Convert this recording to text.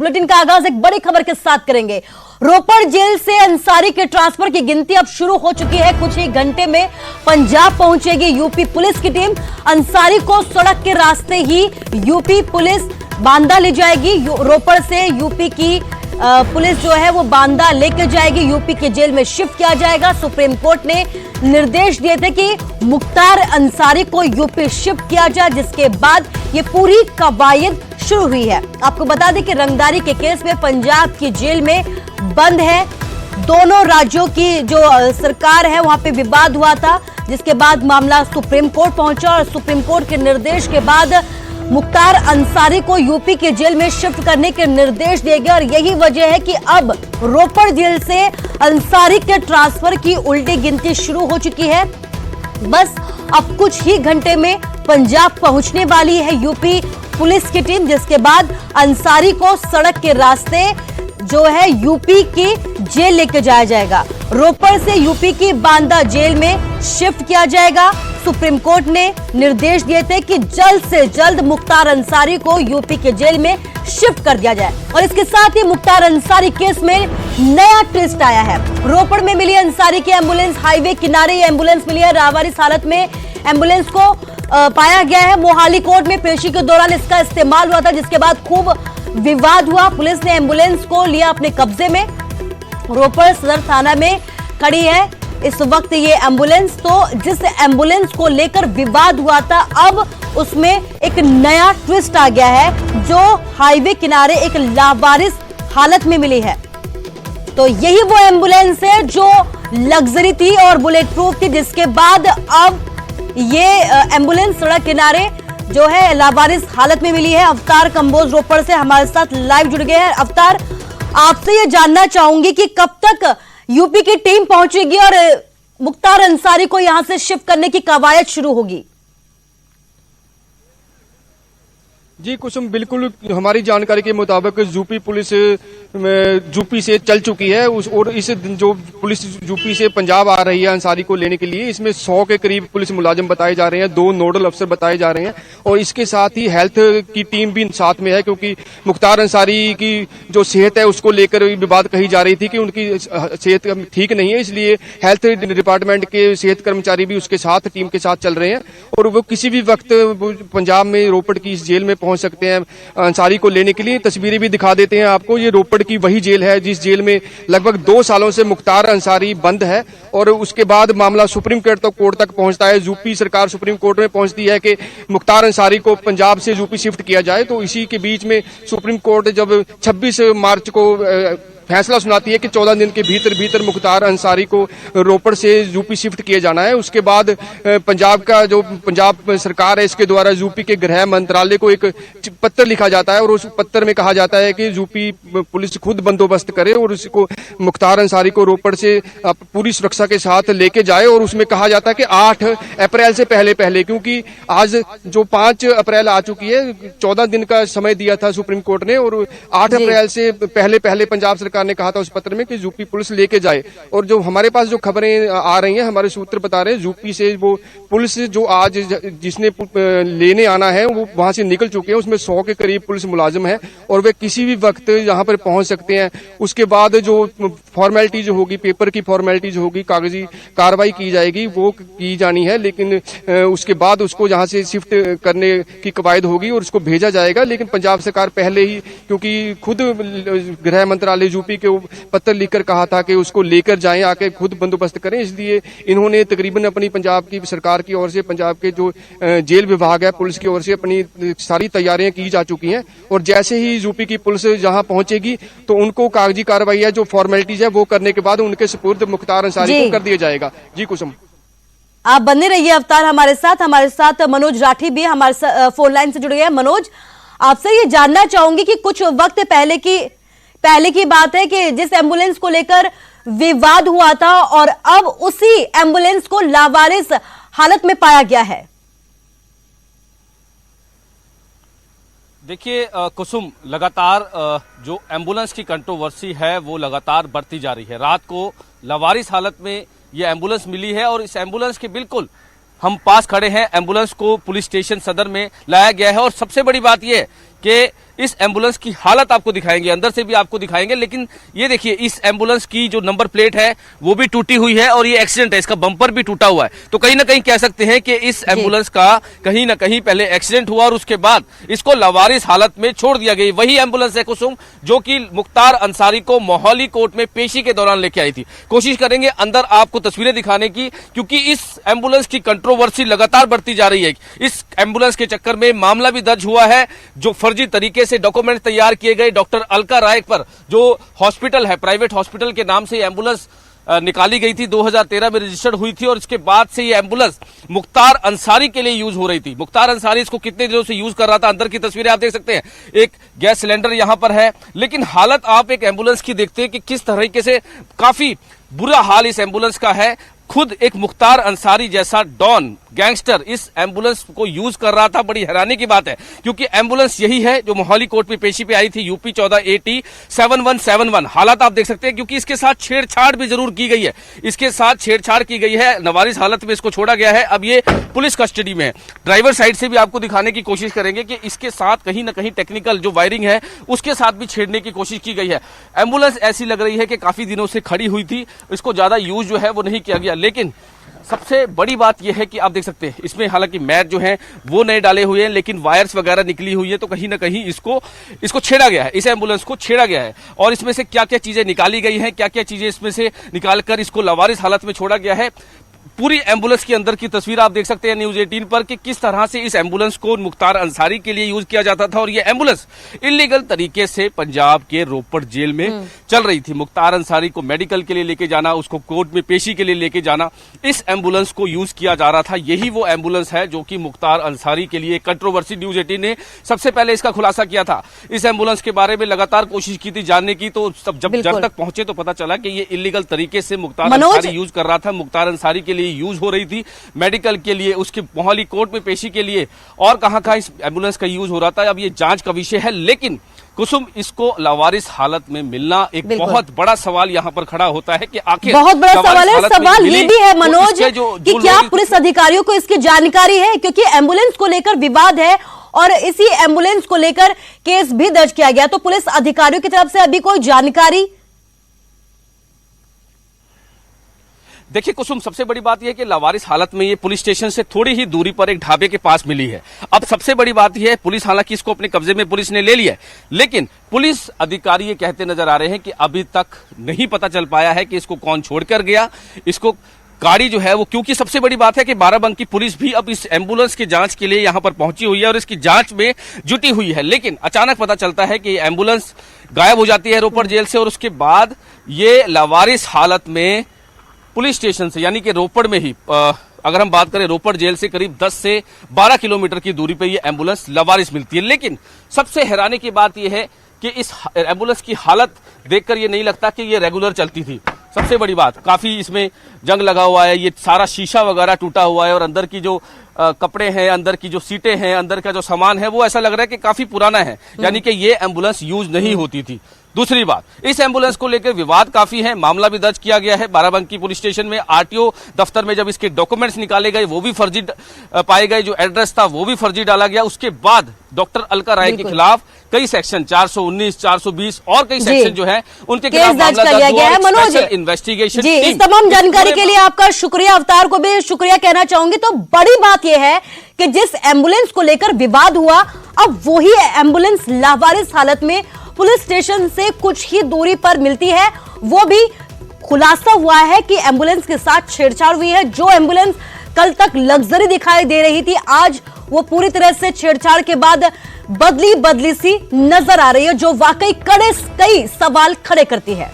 Bulletin का आगाज एक बड़ी खबर के साथ करेंगे। रोपड़ जेल से अंसारी के ट्रांसफर की गिनती अब शुरू हो चुकी है। कुछ ही घंटे में पंजाब पहुंचेगी यूपी पुलिस की टीम। अंसारी को सड़क के रास्ते ही यूपी पुलिस बांदा ले जाएगी। रोपड़ से यूपी की पुलिस जो है वो बांदा लेकर जाएगी, यूपी के जेल में शिफ्ट किया जाएगा। सुप्रीम कोर्ट ने निर्देश दिए थे कि मुख्तार अंसारी को यूपी शिफ्ट किया जाए, जिसके बाद ये पूरी कवायद शुरू हुई है। आपको बता दें कि रंगदारी के केस में पंजाब की जेल में बंद है। दोनों राज्यों की जो सरकार है वहां पे विवाद हुआ था, जिसके बाद मामला सुप्रीम कोर्ट पहुंचा और सुप्रीम कोर्ट के निर्देश के बाद मुख्तार अंसारी को यूपी के जेल में शिफ्ट करने के निर्देश दिए गए। और यही वजह है कि अब रोपड़ जेल से अंसारी के ट्रांसफर की उल्टी गिनती शुरू हो चुकी है। बस अब कुछ ही घंटे में पंजाब पहुंचने वाली है यूपी पुलिस की टीम, जिसके बाद अंसारी को सड़क के रास्ते जो है यूपी की जेल लेकर जाया जाएगा। रोपड़ से यूपी की बांदा जेल में शिफ्ट किया जाएगा। सुप्रीम कोर्ट ने निर्देश दिए थे कि जल्द से जल्द मुख्तार अंसारी को यूपी के जेल में शिफ्ट कर दिया जाए। और इसके साथ ही मुख्तार अंसारी केस में नया ट्विस्ट आया है। रोपड़ में मिली अंसारी की एम्बुलेंस, हाईवे किनारे ये एम्बुलेंस मिली है। लावारिस हालत में एम्बुलेंस को पाया गया है। मोहाली कोर्ट में पेशी के दौरान इसका इस्तेमाल हुआ था, जिसके बाद खूब विवाद हुआ। पुलिस ने एम्बुलेंस को लिया अपने कब्जे में। रोपड़ सदर थाना में खड़ी है इस वक्त ये एम्बुलेंस। तो जिस एम्बुलेंस को लेकर विवाद हुआ था, अब उसमें एक नया ट्विस्ट आ गया है, जो हाईवे किनारे एक लावारिस हालत में मिली है। तो यही वो एम्बुलेंस है जो लग्जरी थी और बुलेट प्रूफ थी, जिसके बाद अब ये एम्बुलेंस सड़क किनारे जो है लावारिस हालत में मिली है। अवतार कंबोज रोपड़ से हमारे साथ लाइव जुड़ गए हैं। अवतार, आपसे ये जानना चाहूंगी कि कब तक यूपी की टीम पहुंचेगी और मुख्तार अंसारी को यहां से शिफ्ट करने की कवायद शुरू होगी? जी कुसुम, बिल्कुल हमारी जानकारी के मुताबिक यूपी पुलिस यूपी से चल चुकी है और इस जो पुलिस यूपी से पंजाब आ रही है अंसारी को लेने के लिए, इसमें 100 के करीब पुलिस मुलाजिम बताए जा रहे हैं, 2 नोडल अफसर बताए जा रहे हैं और इसके साथ ही हेल्थ की टीम भी साथ में है, क्योंकि मुख्तार अंसारी की जो सेहत है उसको लेकर विवाद कही जा रही थी कि उनकी सेहत ठीक नहीं है, इसलिए हेल्थ डिपार्टमेंट के सेहत कर्मचारी भी उसके साथ टीम के साथ चल रहे हैं और वो किसी भी वक्त पंजाब में रोपड़ की इस जेल में पहुंच सकते हैं अंसारी को लेने के लिए। तस्वीरें भी दिखा देते हैं आपको। ये रोपड़ की वही जेल है जिस जेल में लगभग 2 सालों से मुख्तार अंसारी बंद है और उसके बाद मामला सुप्रीम कोर्ट तक पहुंचता है। यूपी सरकार सुप्रीम कोर्ट में पहुंचती है कि मुख्तार अंसारी को पंजाब से यूपी शिफ्ट किया जाए। तो इसी के बीच में सुप्रीम कोर्ट जब 26 मार्च को फैसला सुनाती है कि 14 दिन के भीतर मुख्तार अंसारी को रोपड़ से यूपी शिफ्ट किए जाना है। उसके बाद पंजाब सरकार है, इसके द्वारा यूपी के गृह मंत्रालय को एक पत्र लिखा जाता है और उस पत्र में कहा जाता है कि यूपी पुलिस खुद बंदोबस्त करे और उसको मुख्तार अंसारी को रोपड़ से पूरी सुरक्षा के साथ लेके जाए। और उसमें कहा जाता है कि 8 अप्रैल से पहले, क्योंकि आज जो 5 अप्रैल आ चुकी है, 14 दिन का समय दिया था सुप्रीम कोर्ट ने और 8 अप्रैल से पहले पंजाब सरकार ने कहा था उस पत्र में कि यूपी पुलिस लेके जाए। और जो हमारे पास जो खबरें आ रही हैं, हमारे सूत्र बता रहे हैं यूपी से वो पुलिस जो आज जिसने लेने आना है वो वहां से निकल चुके हैं। उसमें 100 के करीब पुलिस मुलाजिम है और वे किसी भी वक्त यहां पर पहुंच सकते हैं। उसके बाद जो फॉर्मेलिटी जो होगी, पेपर की फॉर्मेलिटी जो होगी, कागजी कार्रवाई की जाएगी, वो की जानी है। लेकिन उसके बाद उसको यहां से शिफ्ट करने की कवायद होगी और उसको भेजा जाएगा। लेकिन पंजाब सरकार पहले ही, क्योंकि खुद गृह मंत्रालय यूपी के पत्र लिखकर कहा था कि उसको लेकर जाएं, आके खुद बंदोबस्त करें, इसलिए इन्होंने तकरीबन अपनी पंजाब की सरकार की ओर से, पंजाब के जो जेल विभाग है पुलिस की ओर से अपनी सारी तैयारियां की जा चुकी हैं। और जैसे ही यूपी की पुलिस जहां पहुंचेगी तो उनको कागजी कार्रवाई है, जो फॉर्मेलिटीज है वो करने के बाद उनके सुपुर्द मुख्तार अंसारी को कर दिया जाएगा। जी कुसुम, आप बने रहिए अवतार हमारे साथ मनोज राठी भी हमारे फोन लाइन से जुड़ गए हैं। मनोज, आपसे ये जानना चाहूंगी कि कुछ वक्त पहले की बात है कि जिस एम्बुलेंस को लेकर विवाद हुआ था और अब उसी एम्बुलेंस को लावारिस हालत में पाया गया है। देखिए कुसुम, लगातार जो एम्बुलेंस की कंट्रोवर्सी है वो लगातार बढ़ती जा रही है। रात को लावारिस हालत में ये एम्बुलेंस मिली है और इस एम्बुलेंस के बिल्कुल हम पास खड़े हैं। एम्बुलेंस को पुलिस स्टेशन सदर में लाया गया है और सबसे बड़ी बात यह कि इस एम्बुलेंस की हालत आपको दिखाएंगे, अंदर से भी आपको दिखाएंगे। लेकिन ये देखिए, इस एम्बुलेंस की जो नंबर प्लेट है वो भी टूटी हुई है और ये एक्सीडेंट है, इसका बम्पर भी टूटा हुआ है। तो कहीं ना कहीं कह सकते हैं कि इस एम्बुलेंस का कहीं ना कहीं पहले एक्सीडेंट हुआ और उसके बाद इसको लावारिस हालत में छोड़ दिया गया। वही एम्बुलेंस है कुसुम जो कि मुख्तार अंसारी को मोहाली कोर्ट में पेशी के दौरान लेके आई थी। कोशिश करेंगे अंदर आपको तस्वीरें दिखाने की, क्योंकि इस एम्बुलेंस की कंट्रोवर्सी लगातार बढ़ती जा रही है। इस एम्बुलेंस के चक्कर में मामला भी दर्ज हुआ है, जो फर्जी तरीके से डॉक्यूमेंट तैयार किए गए। डॉक्टर अलका राय पर जो हॉस्पिटल है, प्राइवेट हॉस्पिटल के नाम से एम्बुलेंस निकाली गई थी, 2013 में रजिस्टर्ड हुई थी और इसके बाद से ये एम्बुलेंस मुख्तार अंसारी के लिए यूज हो रही थी। मुख्तार अंसारी इसको कितने दिनों से यूज कर रहा था, अंदर की तस्वीरें आप देख सकते हैं। एक गैस सिलेंडर यहां पर है, लेकिन हालत आप एक एम्बुलेंस की देखते हैं कि किस तरीके से काफी बुरा हाल इस एम्बुलेंस का है। खुद एक मुख्तार अंसारी जैसा डॉन गैंगस्टर इस एम्बुलेंस को यूज कर रहा था। बड़ी हैरानी की बात है, क्योंकि एम्बुलेंस यही है जो मोहाली कोर्ट में पेशी पे आई थी, यूपी 14 AT 7171। हालात आप देख सकते हैं, क्योंकि इसके साथ छेड़छाड़ भी जरूर की गई है, इसके साथ छेड़छाड़ की गई है, लावारिस हालत में इसको छोड़ा गया है। अब ये पुलिस कस्टडी में है। ड्राइवर साइड से भी आपको दिखाने की कोशिश करेंगे कि इसके साथ कहीं ना कहीं टेक्निकल जो वायरिंग है उसके साथ भी छेड़ने की कोशिश की गई है। एम्बुलेंस ऐसी लग रही है कि काफी दिनों से खड़ी हुई थी, इसको ज्यादा यूज जो है वो नहीं किया गया। लेकिन सबसे बड़ी बात यह है कि आप देख सकते हैं इसमें हालांकि मैट जो है वो नए डाले हुए हैं, लेकिन वायर्स वगैरह निकली हुई है। तो कहीं ना कहीं इसको छेड़ा गया है, इस एम्बुलेंस को छेड़ा गया है। और इसमें से क्या क्या चीजें निकाली गई हैं, क्या क्या चीजें इसमें से निकालकर इसको लावारिस हालत में छोड़ा गया है, पूरी एम्बुलेंस के अंदर की तस्वीर आप देख सकते हैं न्यूज 18 पर कि किस तरह से इस एम्बुलेंस को मुख्तार अंसारी के लिए यूज किया जाता था। और ये एम्बुलेंस इलीगल तरीके से पंजाब के रोपड़ जेल में चल रही थी। मुख्तार अंसारी को मेडिकल के लिए लेके जाना, उसको कोर्ट में पेशी के लिए लेके जाना, इस एम्बुलेंस को यूज किया जा रहा था। यही वो एम्बुलेंस है जो कि मुख्तार अंसारी के लिए कंट्रोवर्सी न्यूज 18 ने सबसे पहले इसका खुलासा किया था। इस एम्बुलेंस के बारे में लगातार कोशिश की थी जानने की, तो जब जब तक पहुंचे तो पता चला कि ये इलीगल तरीके से मुख्तार अंसारी यूज कर रहा था। मुख्तार अंसारी के लिए यूज हो रही थी, मेडिकल के लिए, उसके मोहाली कोर्ट में पेशी के लिए, और कहां इस एम्बुलेंस का यूज हो रहा था। अब ये जांच का विषय है। लेकिन कुसुम, इसको लावारिस हालत में मिलना एक बहुत बड़ा सवाल यहां पर खड़ा होता है कि आखिर बहुत बड़ा सवाल है। सवाल ये भी है मनोज कि क्या पुलिस अधिकारियों को इसकी जानकारी है, क्योंकि एम्बुलेंस को लेकर विवाद है और इसी एम्बुलेंस को लेकर केस भी दर्ज किया गया। तो पुलिस अधिकारियों की तरफ से अभी कोई जानकारी? देखिए कुसुम, सबसे बड़ी बात यह है कि लावारिस हालत में ये पुलिस स्टेशन से थोड़ी ही दूरी पर एक ढाबे के पास मिली है। अब सबसे बड़ी बात यह है, पुलिस हालांकि इसको अपने कब्जे में पुलिस ने ले लिया है, लेकिन पुलिस अधिकारी ये कहते नजर आ रहे हैं कि अभी तक नहीं पता चल पाया है कि इसको कौन छोड़कर गया, इसको गाड़ी जो है वो, क्योंकि सबसे बड़ी बात है कि बाराबंकी पुलिस भी अब इस एम्बुलेंस की जांच के लिए यहां पर पहुंची हुई है और इसकी जांच में जुटी हुई है। लेकिन अचानक पता चलता है कि एम्बुलेंस गायब हो जाती है रोपड़ जेल से, और उसके बाद ये लावारिस हालत में पुलिस स्टेशन से, यानी कि रोपड़ में ही, अगर हम बात करें रोपड़ जेल से करीब 10 से 12 किलोमीटर की दूरी पर यह एम्बुलेंस लावारिस मिलती है। लेकिन सबसे हैरानी की बात यह है कि इस एम्बुलेंस की हालत देखकर यह नहीं लगता कि यह रेगुलर चलती थी। सबसे बड़ी बात, काफी इसमें जंग लगा हुआ है, ये सारा शीशा वगैरह टूटा हुआ है और अंदर की जो कपड़े हैं, अंदर की जो सीटें हैं, अंदर का जो सामान है वो ऐसा लग रहा है कि काफी पुराना है, यानी कि ये एम्बुलेंस यूज नहीं होती थी। दूसरी बात, इस एम्बुलेंस को लेकर विवाद काफी है, मामला भी दर्ज किया गया है बाराबंकी पुलिस स्टेशन में। आरटीओ दफ्तर में जब इसके डॉक्यूमेंट्स निकाले गए वो भी फर्जी पाए गए, जो एड्रेस था वो भी फर्जी डाला गया। उसके बाद डॉक्टर अलका राय के खिलाफ कई सेक्शन 419, 420 और कई सेक्शन जो है उनके खिलाफ मामला दर्ज हुआ है। मनोज, इन्वेस्टिगेशन जी, इस तमाम जानकारी के लिए आपका शुक्रिया। अवतार को भी शुक्रिया कहना चाहूंगी। तो बड़ी बात यह है कि जिस एम्बुलेंस को लेकर विवाद हुआ, अब वही एम्बुलेंस लावारिस हालत में पुलिस स्टेशन से कुछ ही दूरी पर मिलती है। वो भी खुलासा हुआ है कि एम्बुलेंस के साथ छेड़छाड़ हुई है। जो एम्बुलेंस कल तक लग्जरी दिखाई दे रही थी, आज वो पूरी तरह से छेड़छाड़ के बाद बदली सी नजर आ रही है, जो वाकई कई सवाल खड़े करती है।